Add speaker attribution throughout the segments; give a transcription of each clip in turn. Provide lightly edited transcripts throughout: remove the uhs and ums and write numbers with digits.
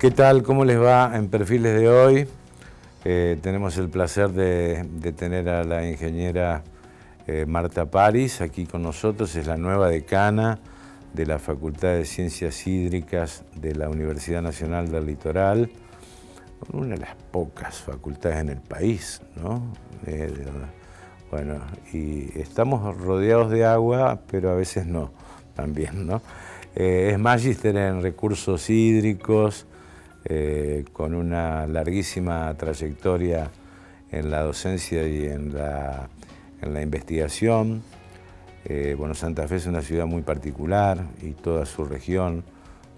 Speaker 1: ¿Qué tal? ¿Cómo les va en Perfiles de hoy? Tenemos el placer de tener a la ingeniera Marta Paris aquí con nosotros. Es la nueva decana de la Facultad de Ciencias Hídricas de la Universidad Nacional del Litoral, una de las pocas facultades en el país, ¿no? Bueno, y estamos rodeados de agua, pero a veces no, también, ¿no? Es magíster en recursos hídricos, con una larguísima trayectoria en la docencia y en la investigación. Bueno, Santa Fe es una ciudad muy particular y toda su región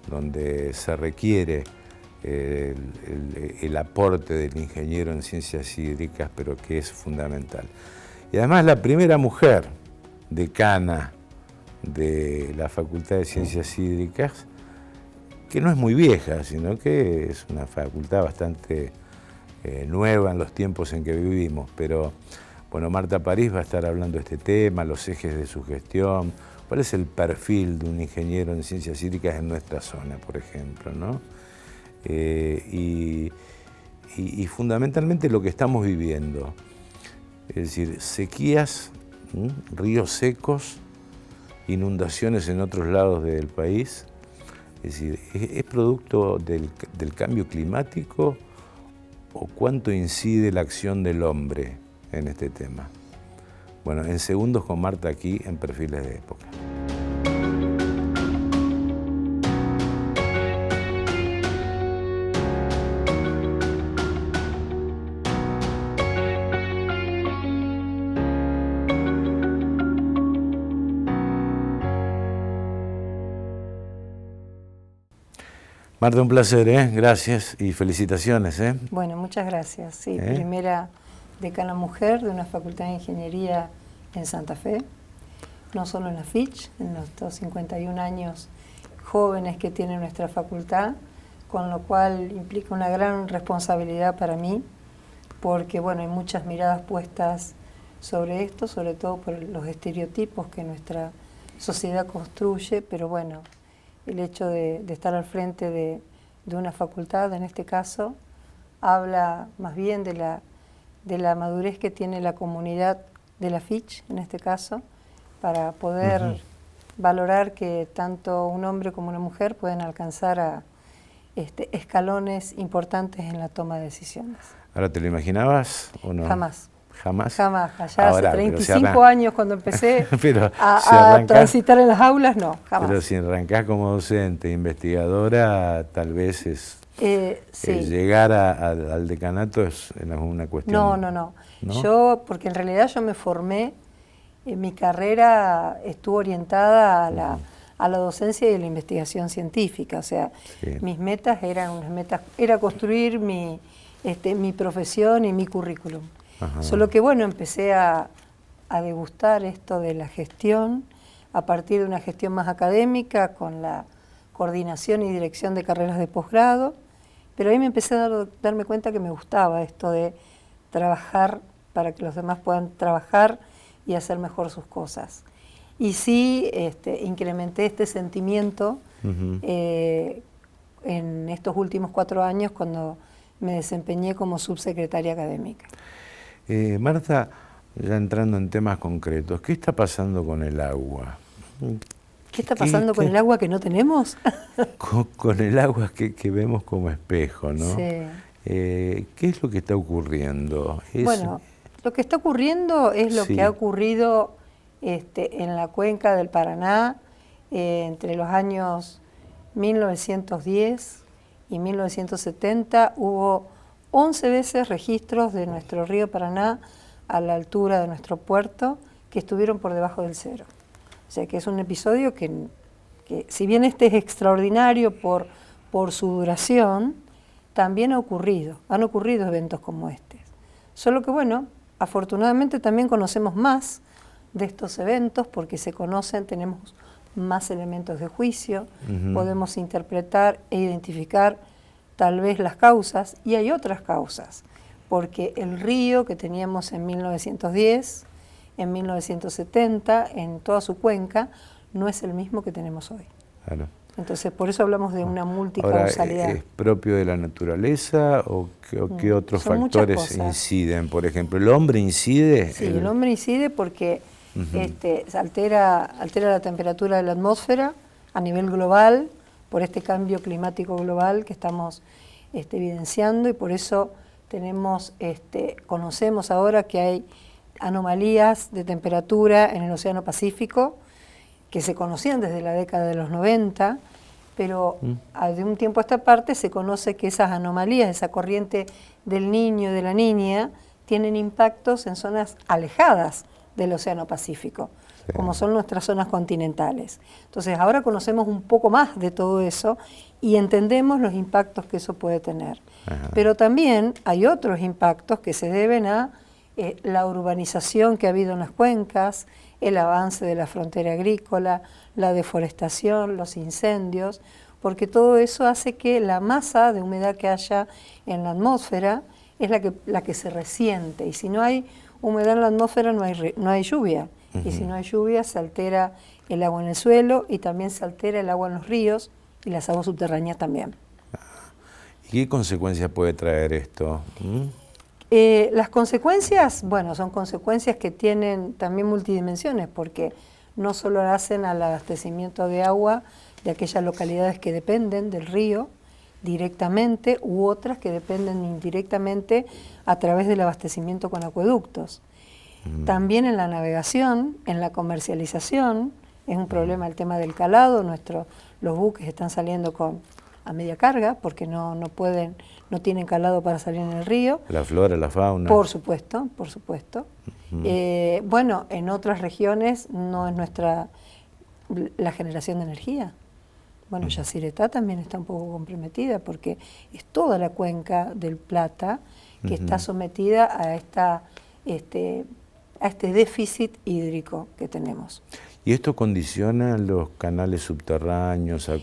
Speaker 1: donde se requiere el aporte del ingeniero en ciencias hídricas, pero que es fundamental. Y además la primera mujer decana de la Facultad de Ciencias Hídricas, que no es muy vieja, sino que es una facultad bastante nueva en los tiempos en que vivimos. Pero bueno, Marta Paris va a estar hablando de este tema, los ejes de su gestión, cuál es el perfil de un ingeniero en ciencias hídricas en nuestra zona, por ejemplo, ¿no? Y fundamentalmente lo que estamos viviendo, es decir, sequías, ríos secos, inundaciones en otros lados del país. Es decir, ¿es producto del cambio climático o cuánto incide la acción del hombre en este tema? Bueno, en segundos con Marta aquí en Perfiles de Época. Marta, un placer, gracias y felicitaciones.
Speaker 2: Bueno, muchas gracias. Sí, primera decana mujer de una facultad de ingeniería en Santa Fe, no solo en la FICH, en los 51 años jóvenes que tiene nuestra facultad, con lo cual implica una gran responsabilidad para mí, porque bueno, hay muchas miradas puestas sobre esto, sobre todo por los estereotipos que nuestra sociedad construye, pero bueno, el hecho de estar al frente de una facultad, en este caso, habla más bien de la madurez que tiene la comunidad de la FICH, en este caso, para poder valorar que tanto un hombre como una mujer pueden alcanzar a escalones importantes en la toma de decisiones.
Speaker 1: ¿Ahora te lo imaginabas o no?
Speaker 2: Jamás.
Speaker 1: ¿Jamás?
Speaker 2: Jamás. Allá
Speaker 1: ahora,
Speaker 2: hace 35 años cuando empecé
Speaker 1: a
Speaker 2: transitar en las aulas, no, jamás.
Speaker 1: Pero si arrancás como docente, investigadora, tal vez
Speaker 2: sí.
Speaker 1: Llegar al decanato es una cuestión...
Speaker 2: No. Yo, porque en realidad yo me formé, mi carrera estuvo orientada a la docencia y a la investigación científica, o sea, mis metas eran era construir mi profesión y mi currículum. Solo que bueno, empecé a degustar esto de la gestión a partir de una gestión más académica con la coordinación y dirección de carreras de posgrado, pero ahí me empecé a darme cuenta que me gustaba esto de trabajar para que los demás puedan trabajar y hacer mejor sus cosas. Y sí, incrementé este sentimiento en estos últimos 4 años cuando me desempeñé como subsecretaria académica.
Speaker 1: Marta, ya entrando en temas concretos, ¿qué está pasando con el agua?
Speaker 2: ¿Qué está pasando con el agua que no tenemos?
Speaker 1: Con el agua que vemos como espejo, ¿no?
Speaker 2: Sí.
Speaker 1: ¿Qué es lo que está ocurriendo?
Speaker 2: Bueno, lo que está ocurriendo es lo que ha ocurrido en la cuenca del Paraná entre los años 1910 y 1970. Hubo 11 veces registros de nuestro río Paraná a la altura de nuestro puerto que estuvieron por debajo del cero. O sea que es un episodio que si bien es extraordinario por su duración, también han ocurrido eventos como este. Solo que bueno, afortunadamente también conocemos más de estos eventos porque se conocen, tenemos más elementos de juicio, podemos interpretar e identificar tal vez las causas, y hay otras causas, porque el río que teníamos en 1910, en 1970, en toda su cuenca, no es el mismo que tenemos hoy.
Speaker 1: Claro.
Speaker 2: Entonces, por eso hablamos de una multicausalidad.
Speaker 1: Ahora, ¿es propio de la naturaleza o qué otros factores inciden? Por ejemplo, ¿el hombre incide?
Speaker 2: Sí, el hombre incide porque se altera la temperatura de la atmósfera a nivel global por este cambio climático global que estamos evidenciando, y por eso conocemos ahora que hay anomalías de temperatura en el Océano Pacífico que se conocían desde la década de los 90, pero de un tiempo a esta parte se conoce que esas anomalías, esa corriente del Niño y de la Niña, tienen impactos en zonas alejadas del Océano Pacífico, como son nuestras zonas continentales. Entonces ahora conocemos un poco más de todo eso y entendemos los impactos que eso puede tener. Pero también hay otros impactos que se deben a la urbanización que ha habido en las cuencas, el avance de la frontera agrícola, la deforestación, los incendios, porque todo eso hace que la masa de humedad que haya en la atmósfera es la que se resiente, y si no hay humedad en la atmósfera no hay lluvia, y si no hay lluvia se altera el agua en el suelo y también se altera el agua en los ríos y las aguas subterráneas también.
Speaker 1: ¿Y qué consecuencias puede traer esto?
Speaker 2: Las consecuencias, bueno, son consecuencias que tienen también multidimensiones, porque no solo hacen al abastecimiento de agua de aquellas localidades que dependen del río directamente, u otras que dependen indirectamente a través del abastecimiento con acueductos. También en la navegación, en la comercialización, es un problema el tema del calado. Los buques están saliendo a media carga porque no tienen calado para salir en el río.
Speaker 1: La flora, la fauna.
Speaker 2: Por supuesto, por supuesto. Bueno, en otras regiones no es la generación de energía. Bueno, Yacyretá también está un poco comprometida porque es toda la cuenca del Plata que está sometida a este déficit hídrico que tenemos.
Speaker 1: ¿Y esto condiciona los canales subterráneos, el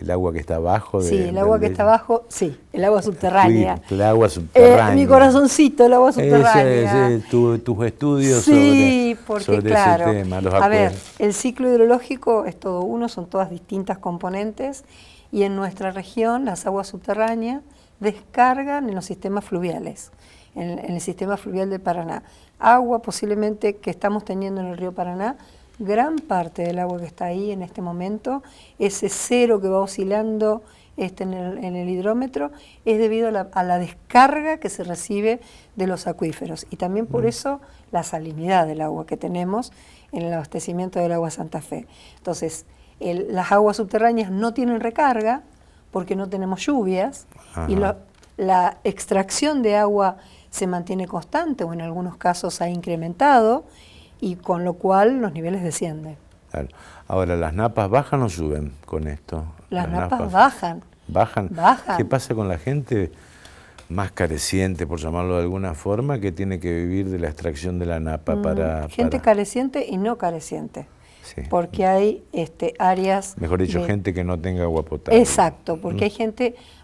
Speaker 1: agua que está abajo?
Speaker 2: Sí, el agua que está abajo, sí, el agua subterránea.
Speaker 1: El agua subterránea.
Speaker 2: Mi corazoncito, el agua subterránea.
Speaker 1: Tus estudios
Speaker 2: sobre
Speaker 1: claro, ese tema, los
Speaker 2: a ver, el ciclo hidrológico es todo uno, son todas distintas componentes, y en nuestra región las aguas subterráneas descargan en los sistemas fluviales, en el sistema fluvial del Paraná. Agua posiblemente que estamos teniendo en el río Paraná, gran parte del agua que está ahí en este momento, ese cero que va oscilando en el hidrómetro, es debido a la descarga que se recibe de los acuíferos, y también por eso la salinidad del agua que tenemos en el abastecimiento del agua Santa Fe. Entonces, las aguas subterráneas no tienen recarga porque no tenemos lluvias. Y la extracción de agua se mantiene constante o en algunos casos ha incrementado, y con lo cual los niveles descienden.
Speaker 1: Claro. Ahora, ¿las napas bajan o suben con esto?
Speaker 2: Las napas bajan.
Speaker 1: ¿Bajan? ¿Qué pasa con la gente más careciente, por llamarlo de alguna forma, que tiene que vivir de la extracción de la napa
Speaker 2: Gente careciente y no careciente. Sí. Porque hay áreas...
Speaker 1: Mejor dicho, gente que no tenga agua potable.
Speaker 2: Exacto, porque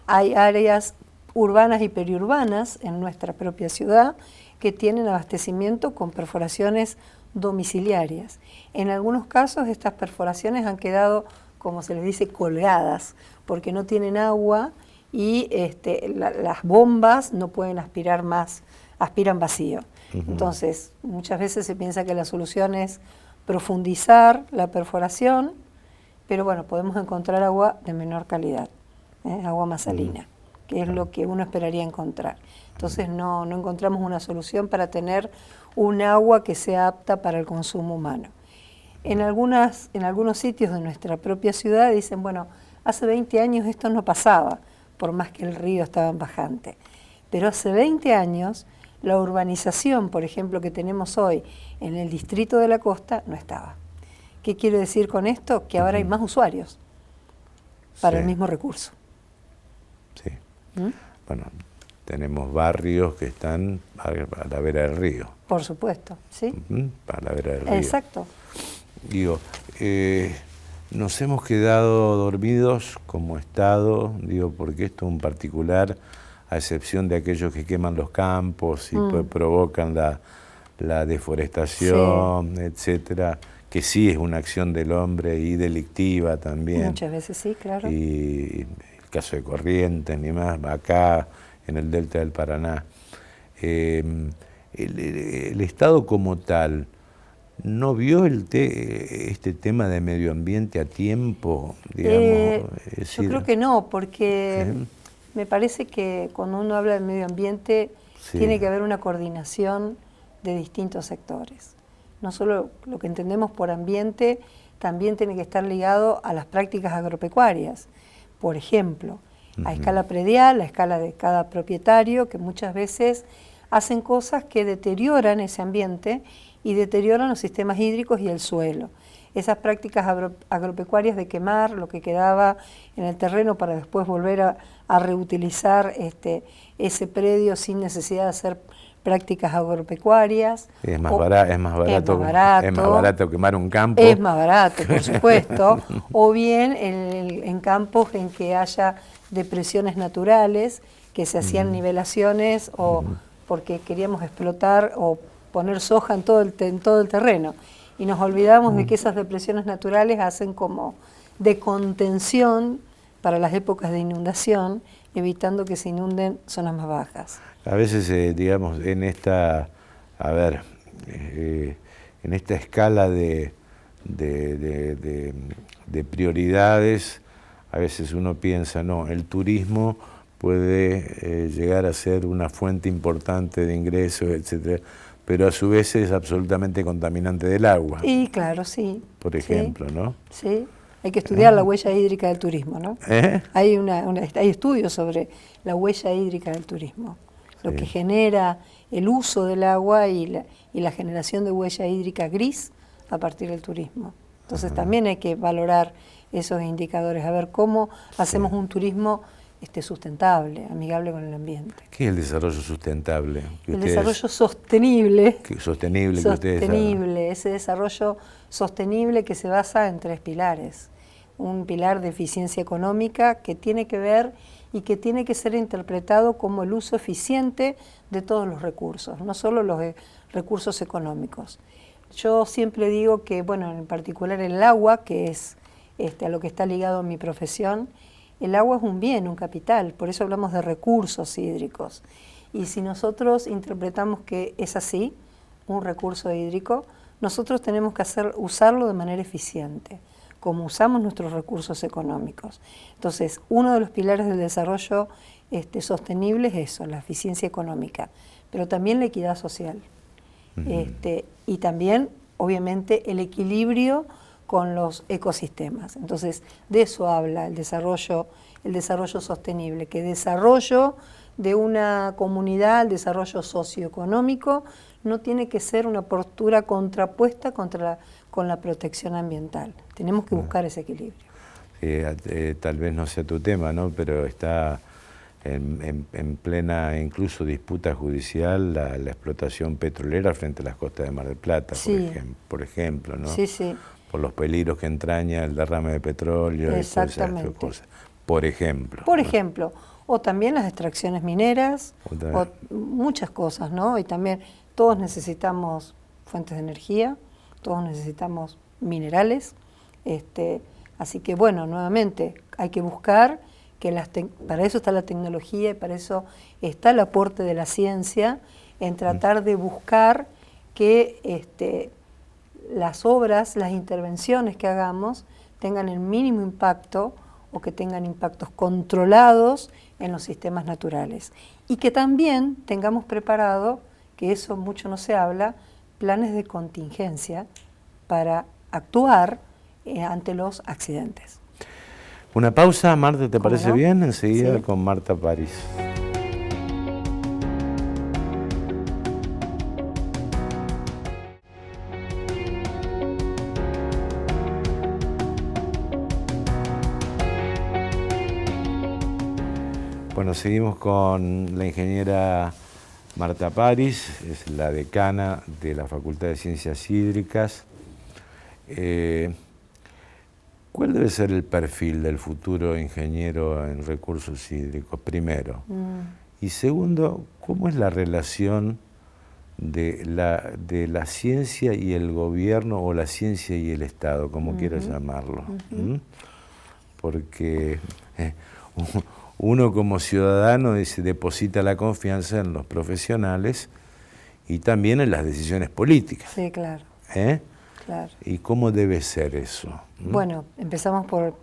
Speaker 2: hay áreas urbanas y periurbanas en nuestra propia ciudad que tienen abastecimiento con perforaciones domiciliarias. En algunos casos estas perforaciones han quedado, como se les dice, colgadas, porque no tienen agua y las bombas no pueden aspirar más, aspiran vacío. Entonces, muchas veces se piensa que la solución es profundizar la perforación, pero bueno, podemos encontrar agua de menor calidad, agua más salina, que es lo que uno esperaría encontrar. Entonces no encontramos una solución para tener un agua que sea apta para el consumo humano. En algunos sitios de nuestra propia ciudad dicen, bueno, hace 20 años esto no pasaba, por más que el río estaba en bajante. Pero hace 20 años la urbanización, por ejemplo, que tenemos hoy en el distrito de la costa, no estaba. ¿Qué quiero decir con esto? Que ahora hay más usuarios para el mismo recurso.
Speaker 1: Sí. Bueno, tenemos barrios que están a la vera del río.
Speaker 2: Por supuesto, sí.
Speaker 1: A la vera del río.
Speaker 2: Exacto.
Speaker 1: Digo, nos hemos quedado dormidos como Estado, digo, porque esto en particular, a excepción de aquellos que queman los campos y provocan la deforestación, etcétera, que sí es una acción del hombre y delictiva también.
Speaker 2: Muchas veces sí, claro.
Speaker 1: Y el caso de Corrientes, ni más, acá en el delta del Paraná. El Estado como tal, ¿no vio este tema de medio ambiente a tiempo? Digamos,
Speaker 2: Yo creo que no, porque
Speaker 1: ¿sí?
Speaker 2: me parece que cuando uno habla de medio ambiente
Speaker 1: Sí.
Speaker 2: tiene que haber una coordinación de distintos sectores. No solo lo que entendemos por ambiente, también tiene que estar ligado a las prácticas agropecuarias. Por ejemplo, a escala predial, a escala de cada propietario, que muchas veces hacen cosas que deterioran ese ambiente y deterioran los sistemas hídricos y el suelo. Esas prácticas agropecuarias de quemar lo que quedaba en el terreno para después volver a reutilizar ese predio sin necesidad de hacer prácticas agropecuarias.
Speaker 1: Es más barato quemar un campo.
Speaker 2: Es más barato, por supuesto. O bien en campos en que haya depresiones naturales, que se hacían nivelaciones o porque queríamos explotar o poner soja en todo el terreno. Y nos olvidamos de que esas depresiones naturales hacen como de contención para las épocas de inundación, evitando que se inunden zonas más bajas.
Speaker 1: A veces, digamos, en esta escala de prioridades, a veces uno piensa, no, el turismo puede llegar a ser una fuente importante de ingresos, etcétera, pero a su vez es absolutamente contaminante del agua.
Speaker 2: Y claro, sí.
Speaker 1: Por ejemplo,
Speaker 2: sí,
Speaker 1: ¿no?
Speaker 2: Sí, hay que estudiar la huella hídrica del turismo, ¿no? Hay estudios sobre la huella hídrica del turismo, lo que genera el uso del agua y la generación de huella hídrica gris a partir del turismo. Entonces también hay que valorar esos indicadores, a ver cómo hacemos un turismo sustentable, amigable con el ambiente.
Speaker 1: ¿Qué es el desarrollo sustentable?
Speaker 2: El desarrollo sostenible.
Speaker 1: Sostenible.
Speaker 2: Ese desarrollo sostenible que se basa en 3 pilares. Un pilar de eficiencia económica que tiene que ver y que tiene que ser interpretado como el uso eficiente de todos los recursos, no solo los recursos económicos. Yo siempre digo que, bueno, en particular el agua, que es a lo que está ligado a mi profesión, el agua es un bien, un capital, por eso hablamos de recursos hídricos. Y si nosotros interpretamos que es así, un recurso hídrico, nosotros tenemos que usarlo de manera eficiente, como usamos nuestros recursos económicos. Entonces, uno de los pilares del desarrollo sostenible es eso, la eficiencia económica, pero también la equidad social. Y también, obviamente, el equilibrio con los ecosistemas. Entonces, de eso habla el desarrollo sostenible, que desarrollo de una comunidad, el desarrollo socioeconómico, no tiene que ser una postura contrapuesta con la protección ambiental. Tenemos que buscar ese equilibrio.
Speaker 1: Tal vez no sea tu tema, ¿no? Pero está en plena incluso disputa judicial la explotación petrolera frente a las costas de Mar del Plata,
Speaker 2: sí.
Speaker 1: por ejemplo, ¿no?
Speaker 2: Sí.
Speaker 1: Por los peligros que entraña el derrame de petróleo y todas esas cosas. Por ejemplo.
Speaker 2: Por ejemplo, o también las extracciones mineras, o muchas cosas, ¿no? Y también todos necesitamos fuentes de energía, todos necesitamos minerales, así que bueno, nuevamente hay que buscar que para eso está la tecnología y para eso está el aporte de la ciencia en tratar de buscar que las obras, las intervenciones que hagamos tengan el mínimo impacto o que tengan impactos controlados en los sistemas naturales. Y que también tengamos preparado, que eso mucho no se habla, planes de contingencia para actuar ante los accidentes.
Speaker 1: Una pausa, Marta, ¿te parece bien? Enseguida
Speaker 2: sí.
Speaker 1: Con Marta París. Bueno, seguimos con la ingeniera Marta París, es la decana de la Facultad de Ciencias Hídricas. ¿Cuál debe ser el perfil del futuro ingeniero en recursos hídricos, primero? Y segundo, ¿cómo es la relación de la ciencia y el gobierno, o la ciencia y el Estado, como quieras llamarlo. Porque uno como ciudadano deposita la confianza en los profesionales y también en las decisiones políticas.
Speaker 2: Sí, claro. Claro.
Speaker 1: ¿Y cómo debe ser eso?
Speaker 2: Bueno, empezamos por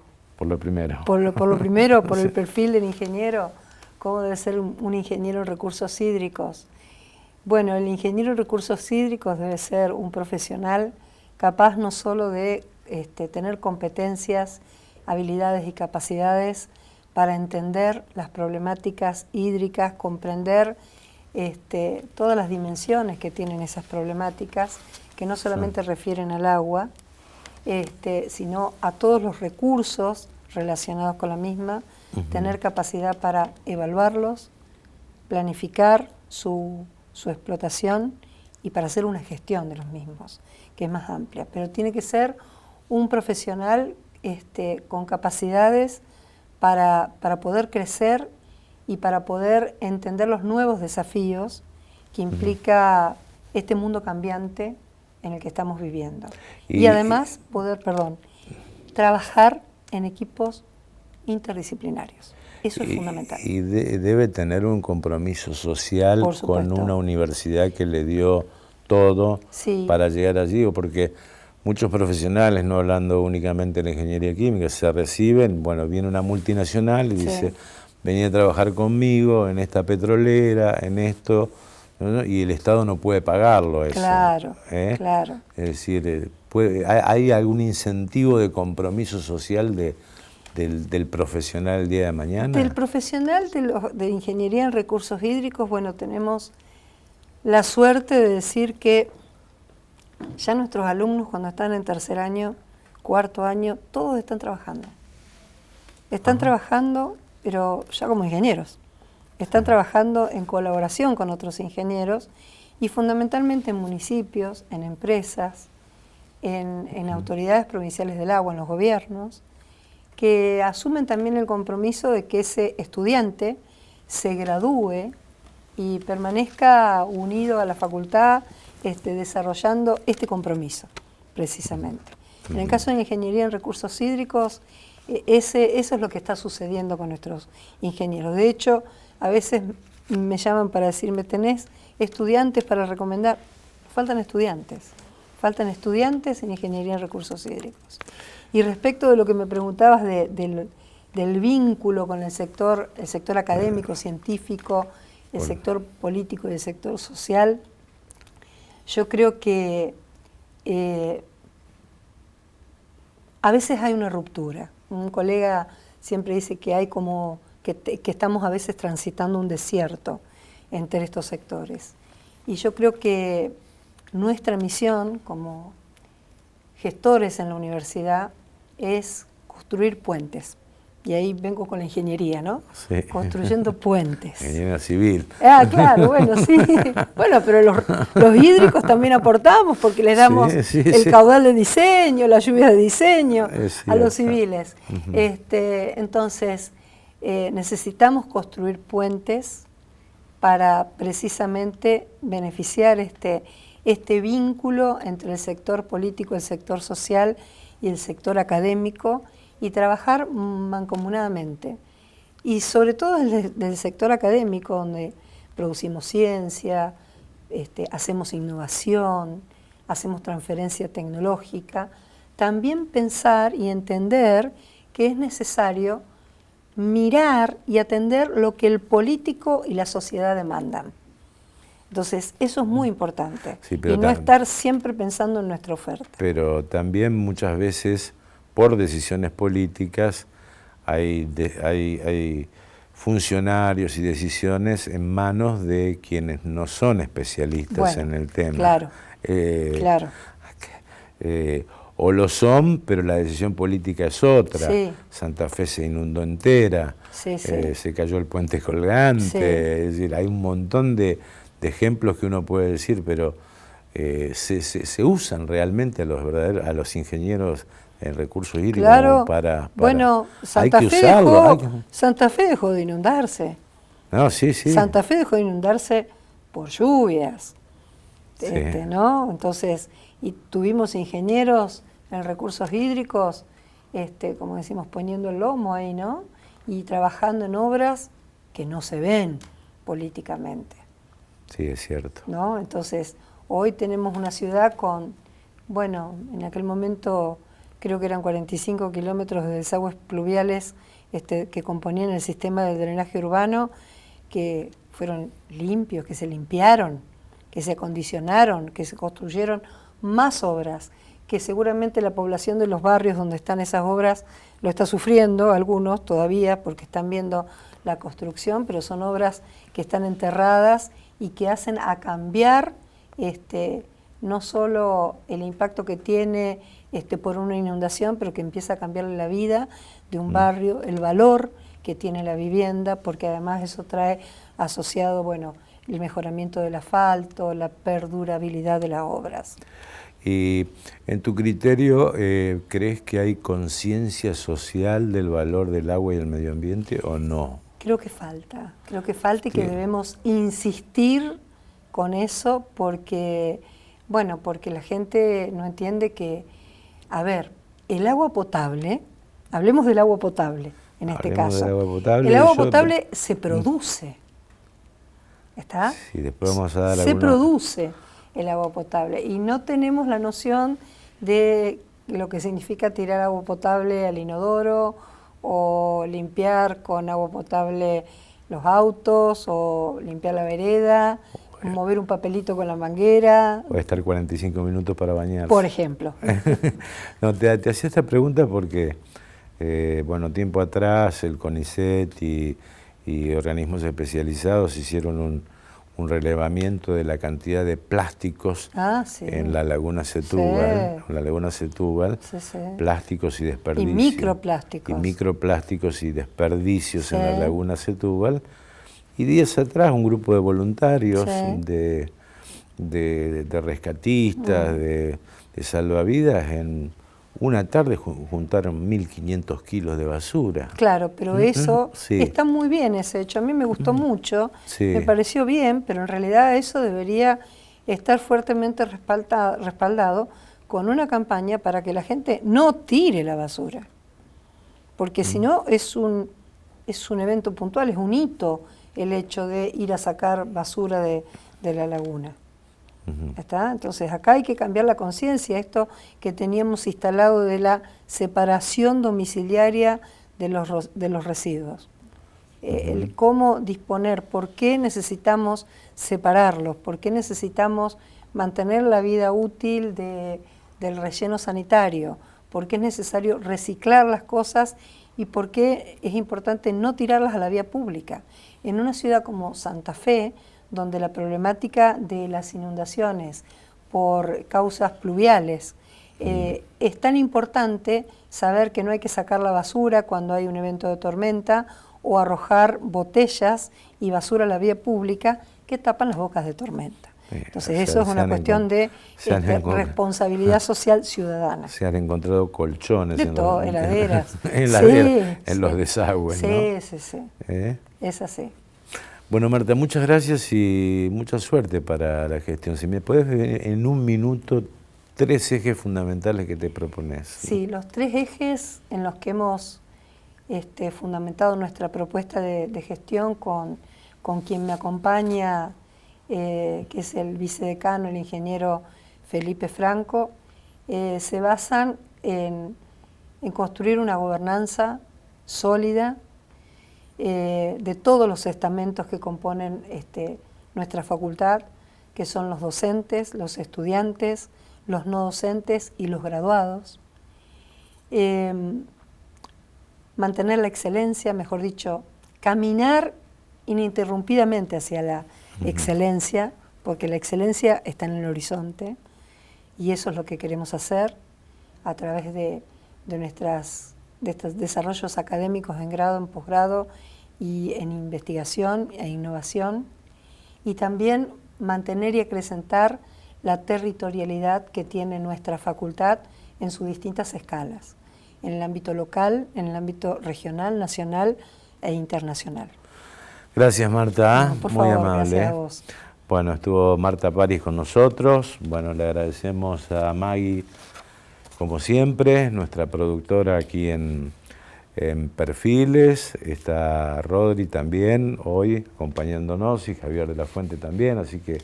Speaker 1: lo primero.
Speaker 2: Por lo primero, por el perfil del ingeniero. ¿Cómo debe ser un ingeniero en recursos hídricos? Bueno, el ingeniero en recursos hídricos debe ser un profesional capaz no solo de tener competencias, habilidades y capacidades para entender las problemáticas hídricas, comprender todas las dimensiones que tienen esas problemáticas, que no solamente refieren al agua, sino a todos los recursos relacionados con la misma, tener capacidad para evaluarlos, planificar su explotación y para hacer una gestión de los mismos, que es más amplia. Pero tiene que ser un profesional con capacidades para poder crecer y para poder entender los nuevos desafíos que implica este mundo cambiante en el que estamos viviendo. Y además poder, trabajar en equipos interdisciplinarios. Eso es fundamental.
Speaker 1: Y debe tener un compromiso social con una universidad que le dio todo para llegar allí, porque muchos profesionales, no hablando únicamente de la ingeniería química, se reciben, bueno, viene una multinacional y dice, vení a trabajar conmigo en esta petrolera, en esto, ¿no? Y el Estado no puede pagarlo eso.
Speaker 2: Claro, claro.
Speaker 1: Es decir, ¿hay algún incentivo de compromiso social del profesional el día de mañana?
Speaker 2: Del profesional de ingeniería en recursos hídricos, bueno, tenemos la suerte de decir que ya nuestros alumnos cuando están en tercer año, cuarto año, todos están trabajando. Están trabajando, pero ya como ingenieros. Están trabajando en colaboración con otros ingenieros y fundamentalmente en municipios, en empresas, en autoridades provinciales del agua, en los gobiernos, que asumen también el compromiso de que ese estudiante se gradúe y permanezca unido a la facultad, desarrollando este compromiso, precisamente. En el caso de la ingeniería en recursos hídricos, eso es lo que está sucediendo con nuestros ingenieros. De hecho, a veces me llaman para decirme, ¿tenés estudiantes para recomendar? Faltan estudiantes en ingeniería en recursos hídricos. Y respecto de lo que me preguntabas del vínculo con el sector académico, científico, el sector político y el sector social, yo creo que a veces hay una ruptura. Un colega siempre dice que hay como que estamos a veces transitando un desierto entre estos sectores. Y yo creo que nuestra misión como gestores en la universidad es construir puentes. Y ahí vengo con la ingeniería, ¿no?
Speaker 1: Sí.
Speaker 2: Construyendo puentes.
Speaker 1: Ingeniería civil.
Speaker 2: Ah, claro, bueno, sí. Bueno, pero los hídricos también aportamos porque les damos el caudal de diseño, la lluvia de diseño a los civiles. Entonces, necesitamos construir puentes para precisamente beneficiar este vínculo entre el sector político, el sector social y el sector académico, y trabajar mancomunadamente. Y sobre todo desde el sector académico, donde producimos ciencia, hacemos innovación, hacemos transferencia tecnológica, también pensar y entender que es necesario mirar y atender lo que el político y la sociedad demandan. Entonces, eso es muy importante, y no estar siempre pensando en nuestra oferta.
Speaker 1: Pero también muchas veces, por decisiones políticas, hay funcionarios y decisiones en manos de quienes no son especialistas en el tema.
Speaker 2: Claro, claro.
Speaker 1: O lo son, pero la decisión política es otra. Santa Fe se inundó entera, se cayó el puente colgante, es decir, hay un montón de ejemplos que uno puede decir, pero se usan realmente a los ingenieros en recursos hídricos para
Speaker 2: bueno, Santa Fe dejó de inundarse.
Speaker 1: No,
Speaker 2: Santa Fe dejó de inundarse por lluvias.
Speaker 1: Sí.
Speaker 2: ¿No? Entonces, y tuvimos ingenieros en recursos hídricos, como decimos, poniendo el lomo ahí, ¿no? Y trabajando en obras que no se ven políticamente.
Speaker 1: Sí, es cierto.
Speaker 2: ¿No? Entonces, hoy tenemos una ciudad con, bueno, en aquel momento creo que eran 45 kilómetros de desagües pluviales que componían el sistema de drenaje urbano, que fueron limpios, que se limpiaron, que se acondicionaron, que se construyeron más obras, que seguramente la población de los barrios donde están esas obras lo está sufriendo, algunos todavía, porque están viendo la construcción, pero son obras que están enterradas y que hacen a cambiar no solo el impacto que tiene por una inundación, pero que empieza a cambiarle la vida de un barrio, el valor que tiene la vivienda, porque además eso trae asociado, bueno, el mejoramiento del asfalto, la perdurabilidad de las obras.
Speaker 1: Y en tu criterio, ¿crees que hay conciencia social del valor del agua y el medio ambiente o no?
Speaker 2: Creo que falta y que debemos insistir con eso porque, bueno, porque la gente no entiende que, a ver, el agua potable, hablemos del agua potable en este caso. El agua potable se produce, ¿está?
Speaker 1: Sí, después vamos a dar
Speaker 2: se produce el agua potable y no tenemos la noción de lo que significa tirar agua potable al inodoro o limpiar con agua potable los autos o limpiar la vereda, mover un papelito con la manguera.
Speaker 1: O estar 45 minutos para bañarse.
Speaker 2: Por ejemplo.
Speaker 1: No, te hacía esta pregunta porque, bueno, tiempo atrás el CONICET y organismos especializados hicieron un relevamiento de la cantidad de plásticos en la laguna Setúbal, plásticos y desperdicios.
Speaker 2: Y microplásticos.
Speaker 1: Y microplásticos y desperdicios en la laguna Setúbal. Y días atrás un grupo de voluntarios, de rescatistas, de salvavidas, en una tarde juntaron 1.500 kilos de basura.
Speaker 2: Claro, pero eso está muy bien ese hecho. A mí me gustó mucho, me pareció bien, pero en realidad eso debería estar fuertemente respaldado con una campaña para que la gente no tire la basura. Porque si no es un evento puntual, es un hito el hecho de ir a sacar basura de la laguna. ¿Está? Entonces acá hay que cambiar la conciencia, esto que teníamos instalado de la separación domiciliaria de los residuos. El cómo disponer, por qué necesitamos separarlos, por qué necesitamos mantener la vida útil del relleno sanitario, por qué es necesario reciclar las cosas y por qué es importante no tirarlas a la vía pública. En una ciudad como Santa Fe, donde la problemática de las inundaciones por causas pluviales es tan importante saber que no hay que sacar la basura cuando hay un evento de tormenta o arrojar botellas y basura a la vía pública que tapan las bocas de tormenta. Entonces eso es una cuestión de responsabilidad social ciudadana.
Speaker 1: Se han encontrado colchones
Speaker 2: heladeras.
Speaker 1: En los desagües, ¿no?
Speaker 2: Sí. Es así.
Speaker 1: Bueno, Marta, muchas gracias y mucha suerte para la gestión. Si me puedes en un minuto 3 ejes fundamentales que te propones.
Speaker 2: Sí, los 3 ejes en los que hemos fundamentado nuestra propuesta de gestión con quien me acompaña, que es el vicedecano, el ingeniero Felipe Franco, se basan en construir una gobernanza sólida de todos los estamentos que componen nuestra facultad, que son los docentes, los estudiantes, los no docentes y los graduados. Mantener la excelencia, mejor dicho, caminar ininterrumpidamente hacia la excelencia, porque la excelencia está en el horizonte y eso es lo que queremos hacer a través de estos desarrollos académicos en grado, en posgrado y en investigación e innovación, y también mantener y acrecentar la territorialidad que tiene nuestra facultad en sus distintas escalas, en el ámbito local, en el ámbito regional, nacional e internacional.
Speaker 1: Gracias, Marta.
Speaker 2: No, por
Speaker 1: muy
Speaker 2: favor,
Speaker 1: amable.
Speaker 2: Gracias a vos.
Speaker 1: Bueno, estuvo Marta París con nosotros. Bueno, le agradecemos a Maggie, como siempre, nuestra productora aquí en Perfiles. Está Rodri también hoy acompañándonos y Javier de la Fuente también. Así que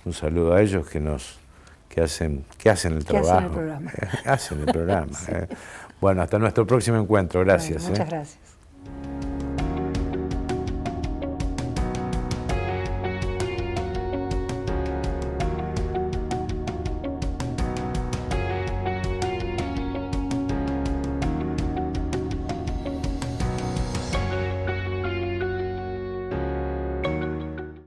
Speaker 1: un saludo a ellos que hacen el trabajo.
Speaker 2: Hacen el programa.
Speaker 1: Hacen el programa. Sí. Bueno, hasta nuestro próximo encuentro. Gracias.
Speaker 2: Bueno, muchas gracias.